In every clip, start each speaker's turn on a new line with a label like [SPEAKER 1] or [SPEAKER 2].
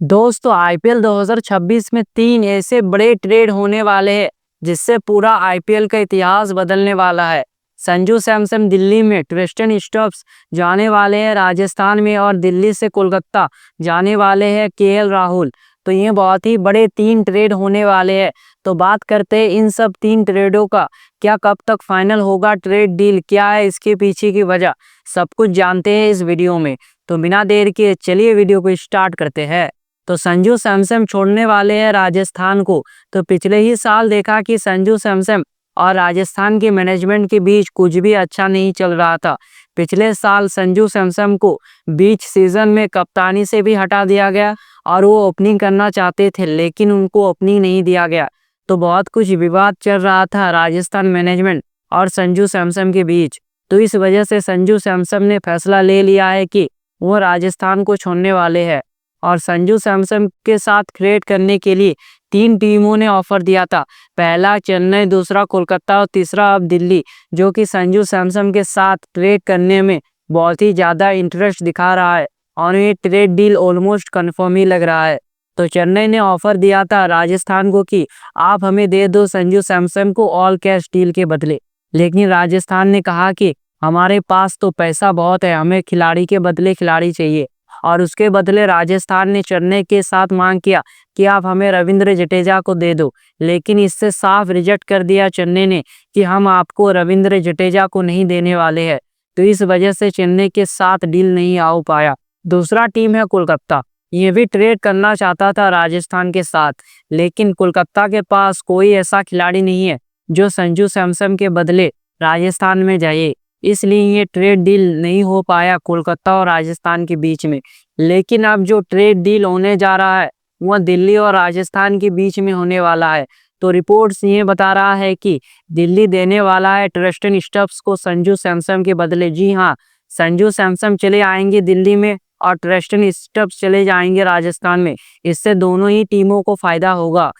[SPEAKER 1] दोस्तों आईपीएल 2026 में 3 ऐसे बड़े ट्रेड होने वाले हैं जिससे पूरा आईपीएल का इतिहास बदलने वाला है। संजू सैमसन दिल्ली में ट्रिस्टन स्टब्स जाने वाले हैं राजस्थान में, और दिल्ली से कोलकाता जाने वाले हैं केएल राहुल। तो ये बहुत ही बड़े 3 ट्रेड होने वाले हैं। तो बात करते हैं इन सब 3 ट्रेडों का, क्या कब तक फाइनल होगा ट्रेड डील, क्या है इसके पीछे की वजह, सब कुछ जानते हैं इस वीडियो में। तो बिना देर के चलिए वीडियो को स्टार्ट करते हैं। तो संजू सैमसन छोड़ने वाले हैं राजस्थान को। तो पिछले ही साल देखा कि संजू सैमसन और राजस्थान के मैनेजमेंट के बीच कुछ भी अच्छा नहीं चल रहा था। पिछले साल संजू सैमसन को बीच सीजन में कप्तानी से भी हटा दिया गया और वो ओपनिंग करना चाहते थे, लेकिन उनको ओपनिंग नहीं दिया गया। तो बहुत कुछ विवाद चल रहा था राजस्थान मैनेजमेंट और संजू सैमसन के बीच। तो इस वजह से संजू सैमसन ने फैसला ले लिया है कि वो राजस्थान को छोड़ने वाले हैं। और संजू सैमसन के साथ ट्रेड करने के लिए 3 टीमों ने ऑफर दिया था। पहला चेन्नई, दूसरा कोलकाता और तीसरा अब दिल्ली, जो कि संजू सैमसन के साथ ट्रेड करने में बहुत ही ज़्यादा इंटरेस्ट दिखा रहा है और ये ट्रेड डील ऑलमोस्ट कंफर्म ही लग रहा है। तो चेन्नई ने ऑफर दिया था राजस्थान को कि आप हमें दे दो संजू सैमसन को ऑल कैश डील के बदले, लेकिन राजस्थान ने कहा कि हमारे पास तो पैसा बहुत है, हमें खिलाड़ी के बदले खिलाड़ी चाहिए। और उसके बदले राजस्थान ने चेन्नई के साथ मांग किया कि आप हमें रविंद्र जडेजा को दे दो, लेकिन इससे साफ रिजेक्ट कर दिया चेन्नई ने कि हम आपको रविंद्र जडेजा को नहीं देने वाले हैं। तो इस वजह से चेन्नई के साथ डील नहीं आ पाया। दूसरा टीम है कोलकाता। ये भी ट्रेड करना चाहता था राजस्थान के साथ, लेकिन कोलकाता के पास कोई ऐसा खिलाड़ी नहीं है जो संजू सैमसन के बदले राजस्थान में जाए, इसलिए ये ट्रेड डील नहीं हो पाया कोलकाता और राजस्थान के बीच में। लेकिन अब जो ट्रेड डील होने जा रहा है वह दिल्ली और राजस्थान के बीच में होने वाला है। तो रिपोर्ट्स ये बता रहा है कि दिल्ली देने वाला है ट्रिस्टन स्टब्स को संजू सैमसन के बदले। जी हाँ, संजू सैमसन चले आएंगे दिल्ली में और ट्रिस्टन स्टब्स चले जाएंगे राजस्थान में। इससे दोनों ही टीमों को फायदा होगा।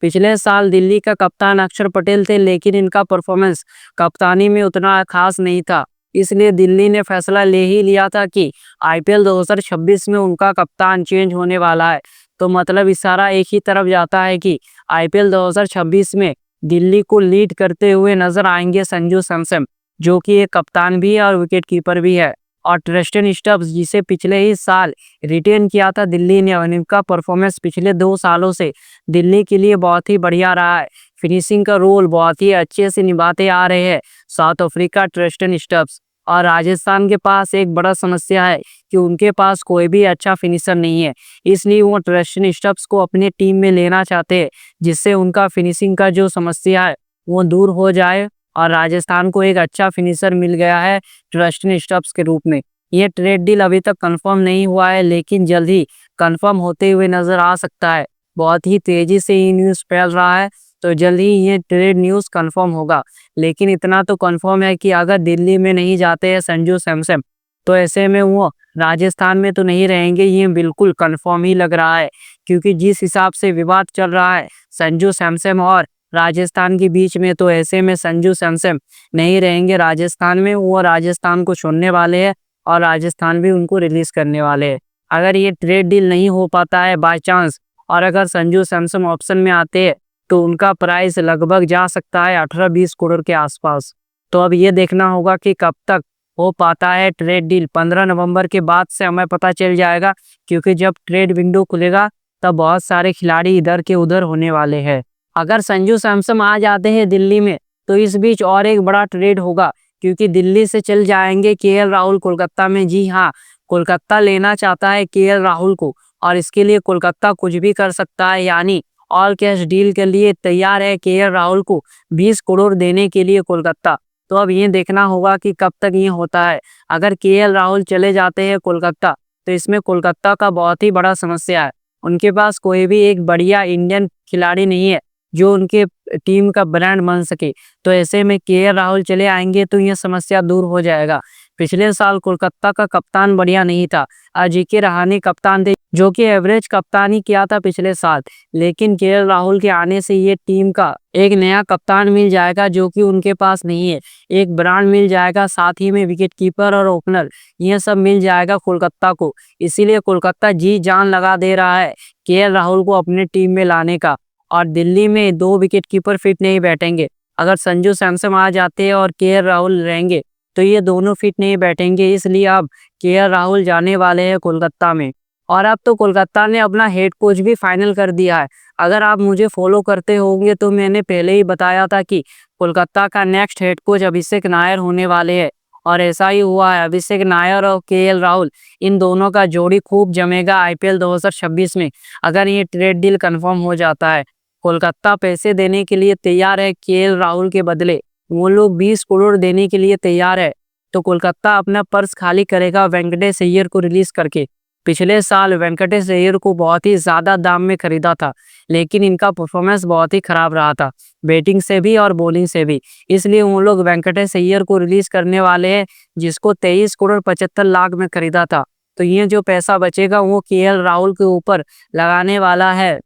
[SPEAKER 1] पिछले साल दिल्ली का कप्तान अक्षर पटेल थे, लेकिन इनका परफॉर्मेंस कप्तानी में उतना खास नहीं था, इसलिए दिल्ली ने फैसला ले ही लिया था कि आईपीएल 2026 में उनका कप्तान चेंज होने वाला है। तो मतलब इशारा एक ही तरफ जाता है कि आईपीएल 2026 में दिल्ली को लीड करते हुए नजर आएंगे संजू सैमसन, जो कि एक कप्तान भी है और विकेट कीपर भी है। और ट्रिस्टन स्टब्स, जिसे पिछले ही साल रिटेन किया था दिल्ली ने, और इनका परफॉर्मेंस पिछले 2 सालों से दिल्ली के लिए बहुत ही बढ़िया रहा है। फिनिशिंग का रोल बहुत ही अच्छे से निभाते आ रहे हैं साउथ अफ्रीका ट्रिस्टन स्टब्स। और राजस्थान के पास एक बड़ा समस्या है कि उनके पास कोई भी अच्छा फिनिशर नहीं है, इसलिए वो ट्रिस्टन स्टब्स को अपने टीम में लेना चाहते हैं, जिससे उनका फिनिशिंग का जो समस्या है वो दूर हो जाए और राजस्थान को एक अच्छा फिनिशर मिल गया है ट्रिस्टन स्टब्स के रूप में। ये ट्रेड डील अभी तक कंफर्म नहीं हुआ है, लेकिन जल्द ही कंफर्म होते हुए नजर आ सकता है। बहुत ही तेजी से ये न्यूज़ फैल रहा है, तो जल्द ही ये ट्रेड न्यूज़ कंफर्म होगा। लेकिन इतना तो कंफर्म है कि अगर दिल्ली में नहीं जाते हैं संजू सैमसन, तो ऐसे में वो राजस्थान में तो नहीं रहेंगे, ये बिल्कुल कंफर्म ही लग रहा है। क्योंकि जिस हिसाब से विवाद चल रहा है संजू सैमसन और राजस्थान के बीच में, तो ऐसे में संजू सैमसन नहीं रहेंगे राजस्थान में, वो राजस्थान को छोड़ने वाले हैं और राजस्थान भी उनको रिलीज करने वाले हैं। अगर ये ट्रेड डील नहीं हो पाता है बाय चांस, और अगर संजू सैमसन ऑप्शन में आते हैं, तो उनका प्राइस लगभग जा सकता है 18-20 करोड़ के आसपास। तो अब ये देखना होगा कि कब तक हो पाता है ट्रेड डील। 15 नवंबर के बाद से हमें पता चल जाएगा, क्योंकि जब ट्रेड विंडो खुलेगा तब बहुत सारे खिलाड़ी इधर के उधर होने वाले हैं। अगर संजू सैमसन आ जाते हैं दिल्ली में, तो इस बीच और एक बड़ा ट्रेड होगा, क्योंकि दिल्ली से चल जाएंगे केएल राहुल कोलकाता में। जी हाँ, कोलकाता लेना चाहता है केएल राहुल को, और इसके लिए कोलकाता कुछ भी कर सकता है, यानी ऑल कैश डील के लिए तैयार है केएल राहुल को 20 करोड़ देने के लिए कोलकाता। तो अब ये देखना होगा कि कब तक ये होता है। अगर केएल राहुल चले जाते हैं कोलकाता, तो इसमें कोलकाता का बहुत ही बड़ा समस्या है। उनके पास कोई भी एक बढ़िया इंडियन खिलाड़ी नहीं है जो उनके टीम का ब्रांड बन सके। तो ऐसे में केएल राहुल चले आएंगे तो यह समस्या दूर हो जाएगा। पिछले साल कोलकाता का कप्तान बढ़िया नहीं था। अजिंक्य रहाणे कप्तान थे जो कि एवरेज कप्तानी किया था पिछले साल। लेकिन केएल राहुल के आने से ये टीम का एक नया कप्तान मिल जाएगा जो कि उनके पास नहीं है। एक ब्रांड मिल जाएगा, साथ ही में विकेट कीपर और ओपनर ये सब मिल जाएगा कोलकाता को। इसीलिए कोलकाता जी जान लगा दे रहा है केएल राहुल को अपने टीम में लाने का। और दिल्ली में 2 विकेट कीपर फिट नहीं बैठेंगे। अगर संजू सैमसन आ जाते हैं और केएल राहुल रहेंगे तो ये दोनों फिट नहीं बैठेंगे। इसलिए अब केएल राहुल जाने वाले हैं कोलकाता में। और अब तो कोलकाता ने अपना हेड कोच भी फाइनल कर दिया है। अगर आप मुझे फॉलो करते होंगे तो मैंने पहले ही बताया था कि कोलकाता का नेक्स्ट हेड कोच अभिषेक नायर होने वाले हैं। और ऐसा ही हुआ है। अभिषेक नायर और केएल राहुल इन दोनों का जोड़ी खूब जमेगा आईपीएल 2026 में, अगर ये ट्रेड डील कंफर्म हो जाता है। कोलकाता पैसे देने के लिए तैयार है केएल राहुल के बदले। वो लोग 20 करोड़ देने के लिए तैयार है। तो कोलकाता अपना पर्स खाली करेगा वेंकटेश अय्यर को रिलीज करके। पिछले साल वेंकटेश अय्यर को बहुत ही ज्यादा दाम में खरीदा था, लेकिन इनका परफॉर्मेंस बहुत ही खराब रहा था, बैटिंग से भी और बॉलिंग से भी। इसलिए वो लोग वेंकटेश अय्यर को रिलीज करने वाले हैं, जिसको 23 करोड़ 75 लाख में खरीदा था। तो ये जो पैसा बचेगा वो केएल राहुल के ऊपर लगाने वाला है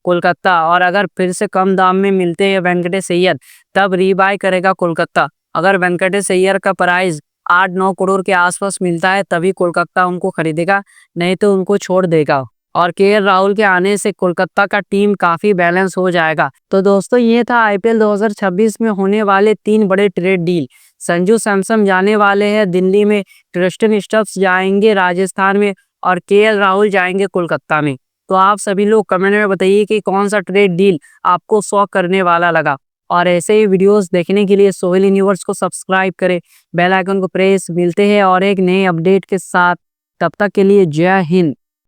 [SPEAKER 1] कोलकाता। और अगर फिर से कम दाम में मिलते हैं वेंकटेश अय्यर, तब रीबाय करेगा कोलकाता। अगर वेंकटेश अय्यर का प्राइस 8-9 करोड़ के आसपास मिलता है तभी कोलकाता उनको खरीदेगा, नहीं तो उनको छोड़ देगा। और केएल राहुल के आने से कोलकाता का टीम काफी बैलेंस हो जाएगा। तो दोस्तों ये था आईपीएल 2026 में होने वाले 3 बड़े ट्रेड डील। संजू सैमसन जाने वाले हैं दिल्ली में, ट्रिस्टन स्टब्स जाएंगे राजस्थान में और केएल राहुल जाएंगे कोलकाता में। तो आप सभी लोग कमेंट में बताइए कि कौन सा ट्रेड डील आपको शॉक करने वाला लगा। और ऐसे ही वीडियोस देखने के लिए सोहेल यूनिवर्स को सब्सक्राइब करें, बेल आइकन को प्रेस। मिलते हैं और एक नए अपडेट के साथ, तब तक के लिए जय हिंद।